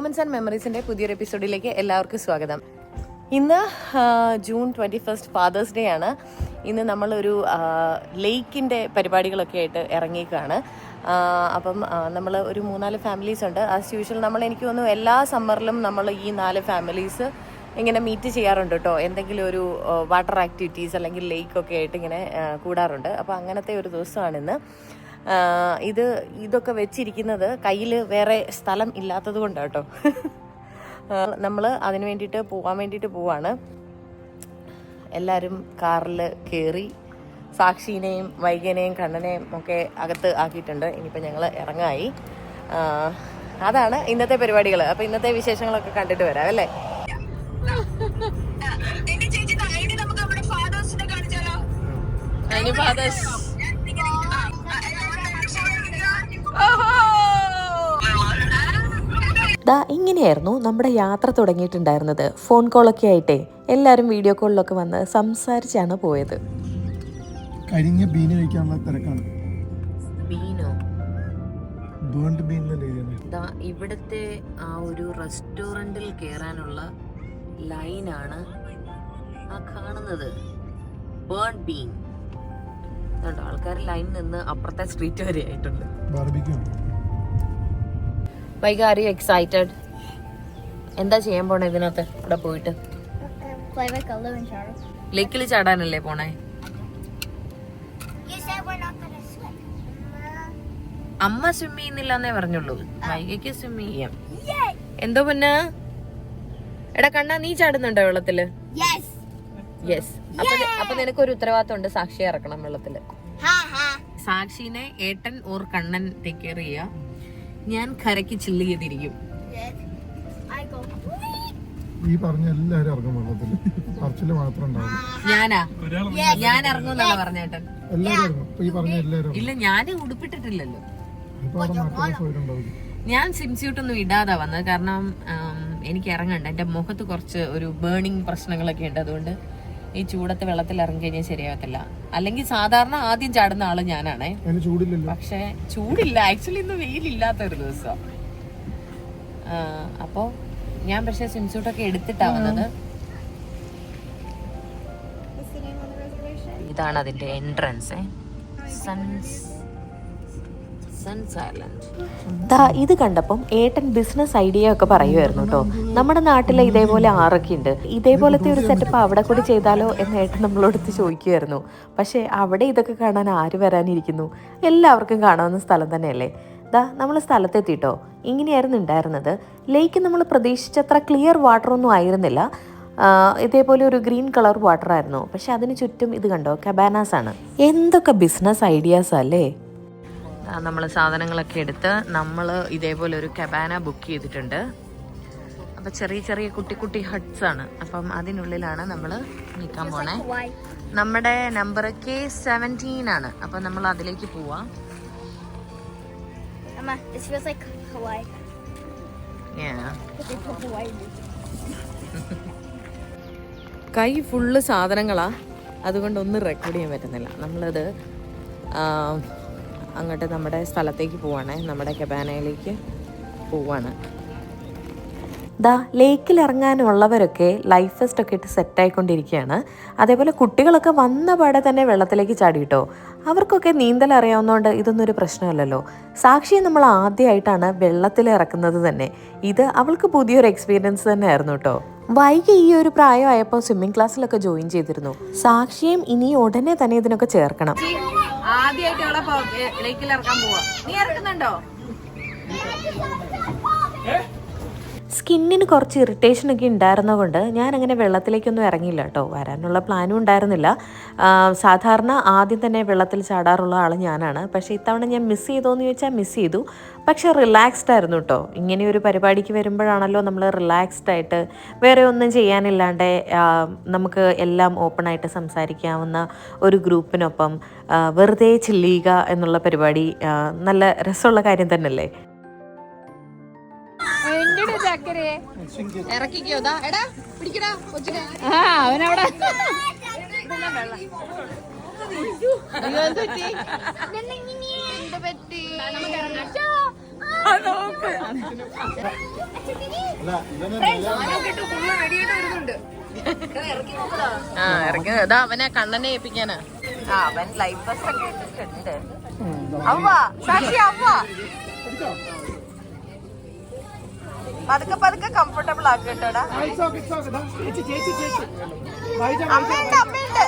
Moments and മെമ്മറീസിൻ്റെ പുതിയൊരു എപ്പിസോഡിലേക്ക് എല്ലാവർക്കും സ്വാഗതം. ഇന്ന് ജൂൺ 21 ഫാദേഴ്സ് ഡേ ആണ്. ഇന്ന് നമ്മളൊരു ലേക്കിൻ്റെ പരിപാടികളൊക്കെ ആയിട്ട് ഇറങ്ങിയേക്കാണ്. അപ്പം നമ്മൾ ഒരു 3-4 ഫാമിലീസ് ഉണ്ട്. ആസ് യൂഷ്വൽ എനിക്ക് തോന്നുന്നു എല്ലാ സമ്മറിലും നമ്മൾ ഈ 4 ഫാമിലീസ് ഇങ്ങനെ മീറ്റ് ചെയ്യാറുണ്ട് കേട്ടോ. എന്തെങ്കിലും ഒരു വാട്ടർ ആക്ടിവിറ്റീസ് അല്ലെങ്കിൽ ലേക്കൊക്കെ ആയിട്ട് ഇങ്ങനെ കൂടാറുണ്ട്. അപ്പോൾ അങ്ങനത്തെ ഒരു ദിവസമാണിന്ന്. ഇതൊക്കെ വെച്ചിരിക്കുന്നത് കയ്യിൽ വേറെ സ്ഥലം ഇല്ലാത്തത് കൊണ്ടാണ് കേട്ടോ. നമ്മൾ അതിന് വേണ്ടിയിട്ട് പോകാൻ വേണ്ടിയിട്ട് പോവാണ്. എല്ലാവരും കാറിൽ കയറി സാക്ഷിനെയും വൈകനെയും കണ്ണനെയും ഒക്കെ അകത്ത് ആക്കിയിട്ടുണ്ട്. ഇനിയിപ്പോൾ ഞങ്ങൾ ഇറങ്ങായി. അതാണ് ഇന്നത്തെ പരിപാടികൾ. അപ്പോൾ ഇന്നത്തെ വിശേഷങ്ങളൊക്കെ കണ്ടിട്ട് വരാം അല്ലേ. ഇങ്ങനെയായിരുന്നു നമ്മുടെ യാത്ര തുടങ്ങിയിട്ടുണ്ടായിരുന്നത്. ഫോൺ കോളൊക്കെ ആയിട്ടേ എല്ലാവരും വീഡിയോ കോളിലൊക്കെ വന്ന് സംസാരിച്ചാണ് പോയത്. കഴിഞ്ഞ ബീന് കഴിക്കാനുള്ള തിരക്കാണ്. ബീനോ? ഇവിടുത്തെ ആ ഒരു റെസ്റ്റോറൻറ്റിൽ കയറാനുള്ള ലൈനാണ് ആ കാണുന്നത്. Burn been. ആൾക്കാർ ലൈൻ നിന്ന് അപ്പുറത്തെ സ്ട്രീറ്റ് വരെ ആയിട്ടുണ്ട്. വൈക, ആർ യു എക്സൈറ്റഡ്? എന്താ ചെയ്യാൻ പോണേ ഇതിനകത്ത്? ഇവിടെ പോയിട്ട് ലേക്കിൽ ചാടാനല്ലേ പോണേ? അമ്മ സ്വിം ചെയ്യുന്നില്ലെന്നേ പറഞ്ഞുള്ളൂ. വൈകയ്ക്ക് സ്വിം ചെയ്യാം. എന്തോ പിന്നെ എടാ കണ്ണാ, നീ ചാടുന്നുണ്ടോ വെള്ളത്തില്? യെസ്. അപ്പൊ നിനക്കൊരു ഉത്തരവാദിത്തം ഉണ്ട്. സാക്ഷിയെ ഇറക്കണം വെള്ളത്തില്. സാക്ഷിനെ ഏട്ടൻ ഓർ കണ്ണൻ ടേക്ക് കെയർ ചെയ്യാ. ഞാൻ കരയ്ക്ക് ചില്ല് ചെയ്തിരിക്കും. ഈ പറഞ്ഞ എല്ലാരും ഇറങ്ങും വെള്ളത്തില്. പറച്ചില് മാത്രം ഉണ്ടാവും. ഞാൻ ഇറങ്ങുന്നല്ല പറഞ്ഞേട്ടൻ. ഇല്ല, ഞാൻ ഉടുപ്പിട്ടിട്ടില്ലല്ലോ. ഞാൻ സ്വിംസ്യൂട്ടൊന്നും ഇടാതെ വന്നത്. കാരണം എനിക്ക് ഇറങ്ങണ്ട. എന്റെ മുഖത്ത് കുറച്ച് ഒരു ബേണിംഗ് പ്രശ്നങ്ങളൊക്കെ ഉണ്ട്. അതുകൊണ്ട് ഈ ചൂടത്തെ വെള്ളത്തിൽ ഇറങ്ങി കഴിഞ്ഞാൽ ശരിയാകത്തില്ല. അല്ലെങ്കിൽ സാധാരണ ആദ്യം ചാടുന്ന ആള് ഞാനാണേ. പക്ഷെ ചൂടില്ല. ആക്ച്വലി ഇന്ന് വെയിലില്ലാത്തൊരു ദിവസം. അപ്പോ ഞാൻ പക്ഷെ സ്വിംസ്യൂട്ടൊക്കെ എടുത്തിട്ടാ വന്നത്. ഇതാണ് അതിന്റെ എൻട്രൻസ്. ഇത് കണ്ടപ്പം ഏട്ടൻ ബിസിനസ് ഐഡിയ ഒക്കെ പറയുമായിരുന്നു കേട്ടോ. നമ്മുടെ നാട്ടിലെ ഇതേപോലെ ആറൊക്കെ ഉണ്ട്. ഇതേപോലത്തെ ഒരു സെറ്റപ്പ് അവിടെ കൂടി ചെയ്താലോ എന്ന് ഏട്ടൻ നമ്മളോടത്ത് ചോദിക്കുമായിരുന്നു. പക്ഷെ അവിടെ ഇതൊക്കെ കാണാൻ ആര് വരാനിരിക്കുന്നു? എല്ലാവർക്കും കാണാവുന്ന സ്ഥലം തന്നെയല്ലേ. നമ്മൾ സ്ഥലത്തെത്തിട്ടോ. ഇങ്ങനെയായിരുന്നു ഉണ്ടായിരുന്നത്. ലേക്ക് നമ്മൾ പ്രതീക്ഷിച്ചത്ര ക്ലിയർ വാട്ടർ ഒന്നും ആയിരുന്നില്ല. ഇതേപോലെ ഒരു ഗ്രീൻ കളർ വാട്ടർ ആയിരുന്നു. പക്ഷെ അതിന് ചുറ്റും ഇത് കണ്ടോ, കബാനാസ് ആണ്. എന്തൊക്കെ ബിസിനസ് ഐഡിയാസ് അല്ലേ. നമ്മൾ സാധനങ്ങളൊക്കെ എടുത്ത് നമ്മൾ ഇതേപോലെ ഒരു കബാന ബുക്ക് ചെയ്തിട്ടുണ്ട്. അപ്പം ചെറിയ ചെറിയ കുട്ടി കുട്ടി ഹട്ട്സ് ആണ്. അപ്പം അതിനുള്ളിലാണ് നമ്മൾ നിൽക്കാൻ പോണേ. നമ്മുടെ നമ്പർ K17 ആണ്. അപ്പം നമ്മൾ അതിലേക്ക് പോവാം. കൈ ഫുള്ള് സാധനങ്ങളാ. അതുകൊണ്ട് ഒന്നും റെക്കോർഡ് ചെയ്യാൻ പറ്റുന്നില്ല. നമ്മളത് അങ്ങോട്ട് നമ്മുടെ സ്ഥലത്തേക്ക് പോവാണേ. നമ്മുടെ കബാനയിലേക്ക് പോവാണ്. ലേക്കിൽ ഇറങ്ങാനുള്ളവരൊക്കെ ലൈഫ് വെസ്റ്റ് ഒക്കെ ഇട്ട് സെറ്റായിക്കൊണ്ടിരിക്കുകയാണ്. അതേപോലെ കുട്ടികളൊക്കെ വന്ന പാടെ തന്നെ വെള്ളത്തിലേക്ക് ചാടിയിട്ടോ. അവർക്കൊക്കെ നീന്തൽ അറിയാവുന്നതുകൊണ്ട് ഇതൊന്നും ഒരു പ്രശ്നമല്ലല്ലോ. സാക്ഷിയെ നമ്മൾ ആദ്യമായിട്ടാണ് വെള്ളത്തിൽ ഇറക്കുന്നത് തന്നെ. ഇത് അവൾക്ക് പുതിയൊരു എക്സ്പീരിയൻസ് തന്നെ ആയിരുന്നു കേട്ടോ. വൈകി ഈ ഒരു പ്രായമായപ്പോൾ സ്വിമ്മിംഗ് ക്ലാസ്സിലൊക്കെ ജോയിൻ ചെയ്തിരുന്നു. സാക്ഷിയും ഇനി ഉടനെ തന്നെ ഇതിനൊക്കെ ചേർക്കണം. ആദ്യമായിട്ട് ലേക്കിൽ ഇറക്കാൻ പോവാ. നീ ഇറക്കുന്നുണ്ടോ? സ്കിന്നിന് കുറച്ച് ഇറിറ്റേഷനൊക്കെ ഉണ്ടായിരുന്നതുകൊണ്ട് ഞാനങ്ങനെ വെള്ളത്തിലേക്കൊന്നും ഇറങ്ങിയില്ല കേട്ടോ. വരാനുള്ള പ്ലാനും ഉണ്ടായിരുന്നില്ല. സാധാരണ ആദ്യം തന്നെ വെള്ളത്തിൽ ചാടാറുള്ള ആൾ ഞാനാണ്. പക്ഷേ ഇത്തവണ ഞാൻ മിസ് ചെയ്തോയെന്ന് ചോദിച്ചാൽ മിസ് ചെയ്തു. പക്ഷേ റിലാക്സ്ഡ് ആയിരുന്നു കേട്ടോ. ഇങ്ങനെയൊരു പരിപാടിക്ക് വരുമ്പോഴാണല്ലോ നമ്മൾ റിലാക്സ്ഡ് ആയിട്ട് വേറെ ഒന്നും ചെയ്യാനില്ലാണ്ട് നമുക്ക് എല്ലാം ഓപ്പണായിട്ട് സംസാരിക്കാവുന്ന ഒരു ഗ്രൂപ്പിനൊപ്പം വെറുതെ ചില്ലിയുക എന്നുള്ള പരിപാടി നല്ല രസമുള്ള കാര്യം തന്നെയല്ലേ. ഇറക്കിക്കോ. എടാ പിടിക്കടാ കൊച്ചിനെ. അവനവിടെ പറ്റി ഇറങ്ങി ഇതാ അവനെ കണ്ണനെ ഏൽപ്പിക്കാനാ. അവൻ ലൈഫ് ബസ് ഒക്കെ ഇട്ടിട്ടുണ്ട്. അവ്വ സാക്ഷി അവ്വ പതുക്കെ പതുക്കെ കംഫർട്ടബിൾ ആക്കി കേട്ടോടാ. അമ്മയുണ്ട് അമ്മയുണ്ട്.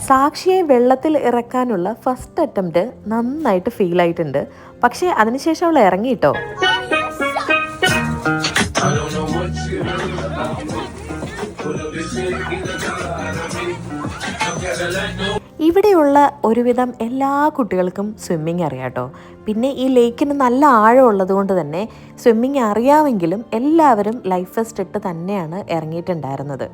സാക്ഷിയെ വെള്ളത്തിൽ ഇറക്കാനുള്ള ഫസ്റ്റ് അറ്റംപ്റ്റ് നന്നായിട്ട് ഫീൽ ആയിട്ടുണ്ട്. പക്ഷേ അതിനുശേഷം അവൾ ഇറങ്ങിയിട്ടോ. ഇവിടെയുള്ള ഒരുവിധം എല്ലാ കുട്ടികൾക്കും സ്വിമ്മിങ് അറിയാട്ടോ. പിന്നെ ഈ ലേക്കിന് നല്ല ആഴം ഉള്ളത് കൊണ്ട് തന്നെ സ്വിമ്മിങ് അറിയാമെങ്കിലും എല്ലാവരും ലൈഫ് വെസ്റ്റ് ഇട്ട് തന്നെയാണ് ഇറങ്ങിയിട്ടുണ്ടായിരുന്നത്.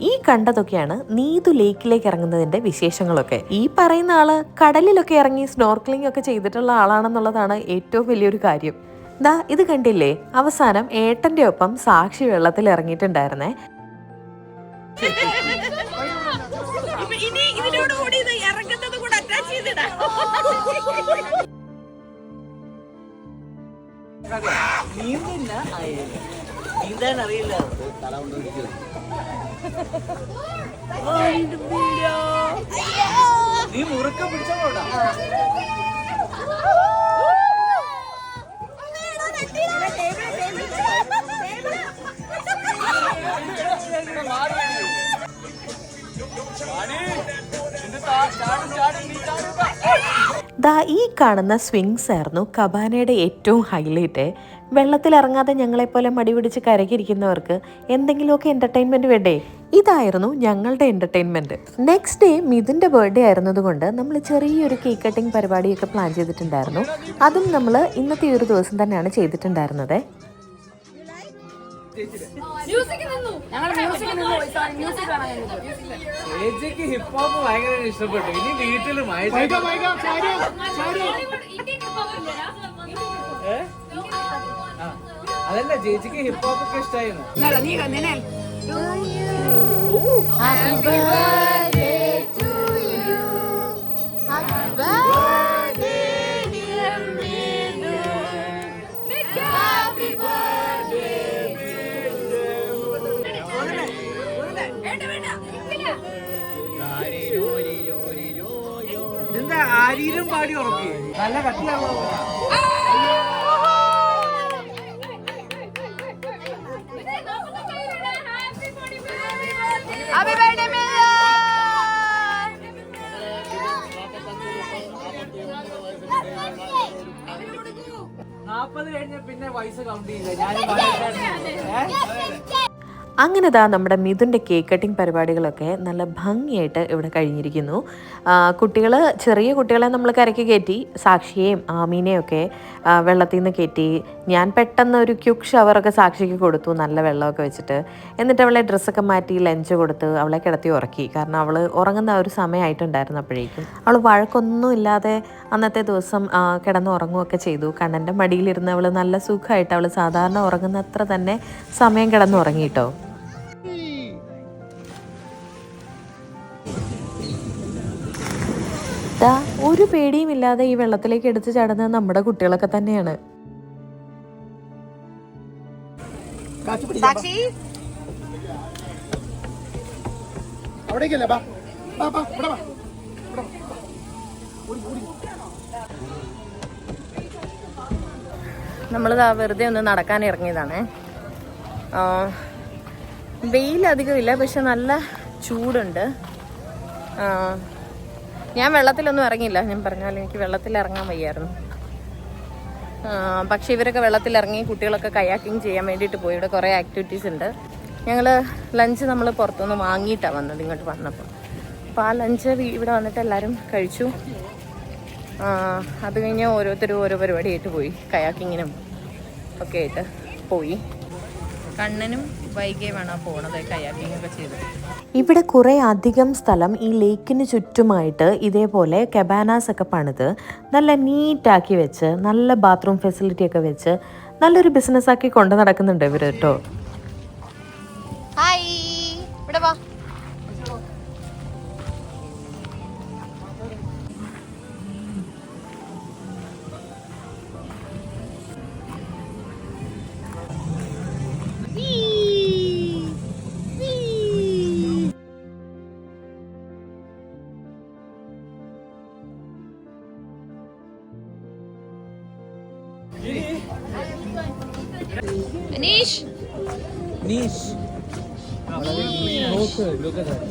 ഈ കണ്ടതൊക്കെയാണ് നീതു ലേക്കിലേക്ക് ഇറങ്ങുന്നതിന്റെ വിശേഷങ്ങളൊക്കെ. ഈ പറയുന്ന ആള് കടലിലൊക്കെ ഇറങ്ങി സ്നോർക്കലിംഗ് ഒക്കെ ചെയ്തിട്ടുള്ള ആളാണെന്നുള്ളതാണ് ഏറ്റവും വലിയൊരു കാര്യം. ദാ ഇത് കണ്ടില്ലേ, അവസാനം ഏട്ടന്റെ ഒപ്പം സാക്ഷി വെള്ളത്തിൽ ഇറങ്ങിയിട്ടുണ്ടായിരുന്നേ. നീന്താൻ അറിയില്ല. നീ മുറുക്ക പിടിച്ചോടാ. ദാ ഈ കാണുന്ന സ്വിങ്സ് ആയിരുന്നു കബാനയുടെ ഏറ്റവും ഹൈലൈറ്റ്. വെള്ളത്തിലിറങ്ങാതെ ഞങ്ങളെപ്പോലെ മടി പിടിച്ച് കരകിരിക്കുന്നവർക്ക് എന്തെങ്കിലുമൊക്കെ എൻ്റർടൈൻമെൻറ്റ് വേണ്ടേ? ഇതായിരുന്നു ഞങ്ങളുടെ എൻ്റർടൈൻമെൻറ്റ്. നെക്സ്റ്റ് ഡേ മിഥുൻ്റെ ബർത്ത്ഡേ ആയിരുന്നതുകൊണ്ട് നമ്മൾ ചെറിയൊരു കേക്ക് കട്ടിങ് പരിപാടിയൊക്കെ പ്ലാൻ ചെയ്തിട്ടുണ്ടായിരുന്നു. അതും നമ്മൾ ഇന്നത്തെ ഒരു ദിവസം തന്നെയാണ് ചെയ്തിട്ടുണ്ടായിരുന്നത്. ഹിപ്ഹോപ്പ് ഭയങ്കര ഇഷ്ടപ്പെട്ടു. ഇനി വീട്ടിലും അതല്ല, ചേച്ചിക്ക് ഹിപ്ഹോപ്പ് ഒക്കെ ഇഷ്ടമായിരുന്നു. എന്താ ആരീരും പാടി ഉറക്കി നല്ല കട്ടിയാണോ? കഴിഞ്ഞ പിന്നെ വയസ്സ് കൗണ്ട് ചെയ്യില്ല. അങ്ങനെ ദാ നമ്മുടെ മിഥുൻ്റെ കേക്ക് കട്ടിങ് പരിപാടികളൊക്കെ നല്ല ഭംഗിയായിട്ട് ഇവിടെ കഴിഞ്ഞിരിക്കുന്നു. ചെറിയ കുട്ടികളെ നമ്മൾ കരയ്ക്ക് കയറ്റി, സാക്ഷിയെയും ആമീനെയും ഒക്കെ വെള്ളത്തിൽ നിന്ന് കയറ്റി. ഞാൻ പെട്ടെന്ന് ഒരു ക്യുക്ക് ഷവറൊക്കെ സാക്ഷിക്ക് കൊടുത്തു, നല്ല വെള്ളമൊക്കെ വെച്ചിട്ട്. എന്നിട്ട് അവളെ ഡ്രസ്സൊക്കെ മാറ്റി ലഞ്ച് കൊടുത്ത് അവളെ കിടത്തി ഉറക്കി. കാരണം അവൾ ഉറങ്ങുന്ന ഒരു സമയമായിട്ടുണ്ടായിരുന്നു. അപ്പോഴേക്കും അവൾ വഴക്കൊന്നും ഇല്ലാതെ അന്നത്തെ ദിവസം കിടന്നുറങ്ങുകയൊക്കെ ചെയ്തു. കണ്ണൻ്റെ മടിയിലിരുന്ന് അവൾ നല്ല സുഖമായിട്ട് അവൾ സാധാരണ ഉറങ്ങുന്ന അത്ര തന്നെ സമയം കിടന്നുറങ്ങിയിട്ടോ. ഒരു പേടിയും ഇല്ലാതെ ഈ വെള്ളത്തിലേക്ക് എടുത്ത് ചാടുന്നത് നമ്മുടെ കുട്ടികളൊക്കെ തന്നെയാണ്. നമ്മളിതാ വെറുതെ ഒന്ന് നടക്കാൻ ഇറങ്ങിയതാണേ. വെയിലധികം ഇല്ല, പക്ഷെ നല്ല ചൂടുണ്ട്. ഞാൻ വെള്ളത്തിലൊന്നും ഇറങ്ങിയില്ല. ഞാൻ പറഞ്ഞാൽ എനിക്ക് വെള്ളത്തിൽ ഇറങ്ങാൻ വയ്യായിരുന്നു. പക്ഷെ ഇവരൊക്കെ വെള്ളത്തിലിറങ്ങി, കുട്ടികളൊക്കെ കയാക്കിങ് ചെയ്യാൻ വേണ്ടിയിട്ട് പോയി. ഇവിടെ കുറേ ആക്ടിവിറ്റീസ് ഉണ്ട്. ഞങ്ങൾ ലഞ്ച് നമ്മൾ പുറത്തുനിന്ന് വാങ്ങിയിട്ടാണ് വന്നത് ഇങ്ങോട്ട് വന്നപ്പോൾ. അപ്പോൾ ആ ലഞ്ച് ഇവിടെ വന്നിട്ട് എല്ലാവരും കഴിച്ചു. അത് കഴിഞ്ഞ് ഓരോരുത്തരും ഓരോ പരിപാടിയായിട്ട് പോയി, കയാക്കിങ്ങിനും ഒക്കെ ആയിട്ട് പോയി. കണ്ണനും വൈകിയുമാണ് പോണത് കയാക്കിംഗ് ഒക്കെ ചെയ്ത്. ഇവിടെ കുറേ അധികം സ്ഥലം ഈ ലേക്കിന് ചുറ്റുമായിട്ട് ഇതേപോലെ കബാനാസ് ഒക്കെ പണിത് നല്ല നീറ്റാക്കി വെച്ച് നല്ല ബാത്റൂം ഫെസിലിറ്റി ഒക്കെ വെച്ച് നല്ലൊരു ബിസിനസ്സാക്കി കൊണ്ടു നടക്കുന്നുണ്ട് ഇവർ കേട്ടോ. ഹായ്, ഇവിടെ വാ. Anish. Niche. Okay, look at that.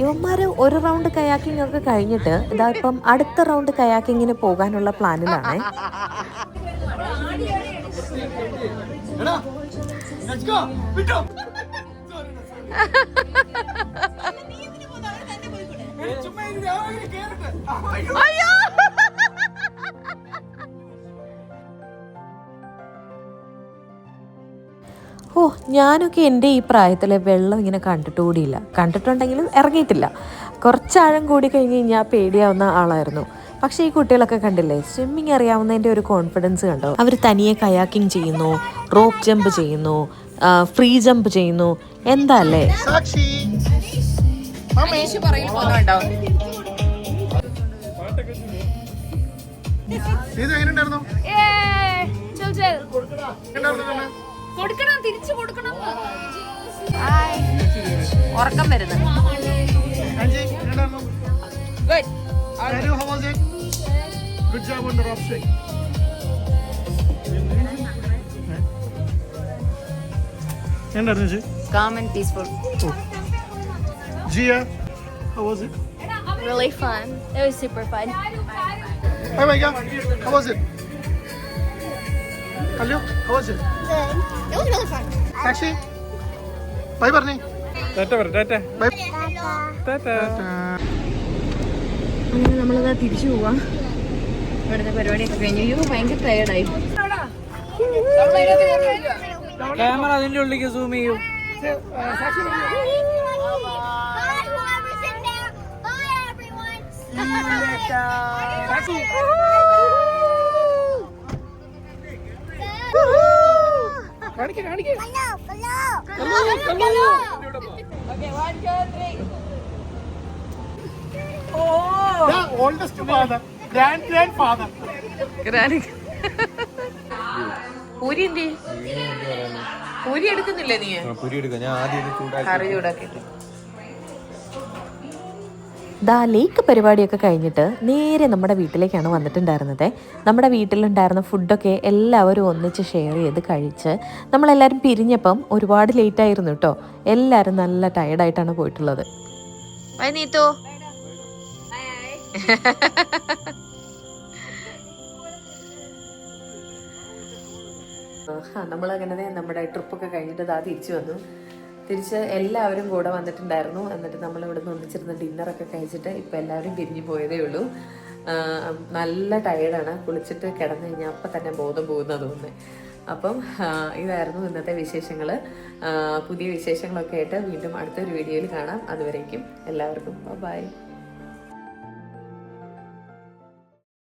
ഇവന്മാർ ഒരു റൗണ്ട് കയാക്കിംഗ് ഒക്കെ കഴിഞ്ഞിട്ട് ഇതാ ഇപ്പം അടുത്ത റൗണ്ട് കയാക്കിങ്ങിന് പോകാനുള്ള പ്ലാനിലാണ്. ഓ, ഞാനൊക്കെ എൻ്റെ ഈ പ്രായത്തിൽ വെള്ളം ഇങ്ങനെ കണ്ടിട്ടുകൂടിയില്ല. കണ്ടിട്ടുണ്ടെങ്കിലും ഇറങ്ങിയിട്ടില്ല. കുറച്ചാഴം കൂടി കഴിഞ്ഞ് കഴിഞ്ഞാൽ പേടിയാവുന്ന ആളായിരുന്നു. പക്ഷേ ഈ കുട്ടികളൊക്കെ കണ്ടില്ലേ, സ്വിമ്മിങ് അറിയാവുന്നതിൻ്റെ ഒരു കോൺഫിഡൻസ് കണ്ടോ. അവർ തനിയെ കയാക്കിംഗ് ചെയ്യുന്നു, റോപ്പ് ജമ്പ് ചെയ്യുന്നു, ഫ്രീ ജമ്പ് ചെയ്യുന്നു. എന്താ അല്ലേ. ഉറക്കം വരുന്നു. Good job on the rope swing. Calm and peaceful. Gia, how was it? Really fun. It was super fun. Hi Micah, how was it? Hello, how was it? Good. It was really fun. Taxi, bye Barney. Tata. Bye. Tata. അങ്ങനെ നമ്മളിതാ തിരിച്ചു പോവാം. ഇവിടുത്തെ പരിപാടിയൊക്കെ കഴിഞ്ഞു. ഭയങ്കര ടയർഡായി. Camera അതിന്റെ ഉള്ളിലേക്ക് സൂം ചെയ്യൂ. Oldest father, grandfather. പൂരി എന്തി? പൂരി എടുക്കുന്നില്ലേ നീ? കറി ചൂടാക്കിട്ട്. ദാ ലേക്ക് പരിപാടിയൊക്കെ കഴിഞ്ഞിട്ട് നേരെ നമ്മുടെ വീട്ടിലേക്കാണ് വന്നിട്ടുണ്ടായിരുന്നത്. നമ്മുടെ വീട്ടിലുണ്ടായിരുന്ന ഫുഡൊക്കെ എല്ലാവരും ഒന്നിച്ച് ഷെയർ ചെയ്ത് കഴിച്ച് നമ്മളെല്ലാവരും പിരിഞ്ഞപ്പം ഒരുപാട് ലേറ്റായിരുന്നു കേട്ടോ. എല്ലാവരും നല്ല ടയർഡായിട്ടാണ് പോയിട്ടുള്ളത്. നീത്തു നമ്മളങ്ങനെ നമ്മുടെ ട്രിപ്പൊക്കെ കഴിഞ്ഞിട്ട് ദാ തിരിച്ചു വന്നു. തിരിച്ച് എല്ലാവരും കൂടെ വന്നിട്ടുണ്ടായിരുന്നു. എന്നിട്ട് നമ്മൾ ഇവിടെ നിന്ന് ഒന്നിച്ചിരുന്ന് ഡിന്നറൊക്കെ കഴിച്ചിട്ട് ഇപ്പം എല്ലാവരും പിരിഞ്ഞു പോയതേ ഉള്ളൂ. നല്ല ടയേർഡാണ്. കുളിച്ചിട്ട് കിടന്നു കഴിഞ്ഞാൽ അപ്പം തന്നെ ബോധം പോകുന്നത് തോന്നുന്നത്. അപ്പം ഇതായിരുന്നു ഇന്നത്തെ വിശേഷങ്ങൾ. പുതിയ വിശേഷങ്ങളൊക്കെ ആയിട്ട് വീണ്ടും അടുത്തൊരു വീഡിയോയിൽ കാണാം. അതുവരേക്കും എല്ലാവർക്കും ബൈ.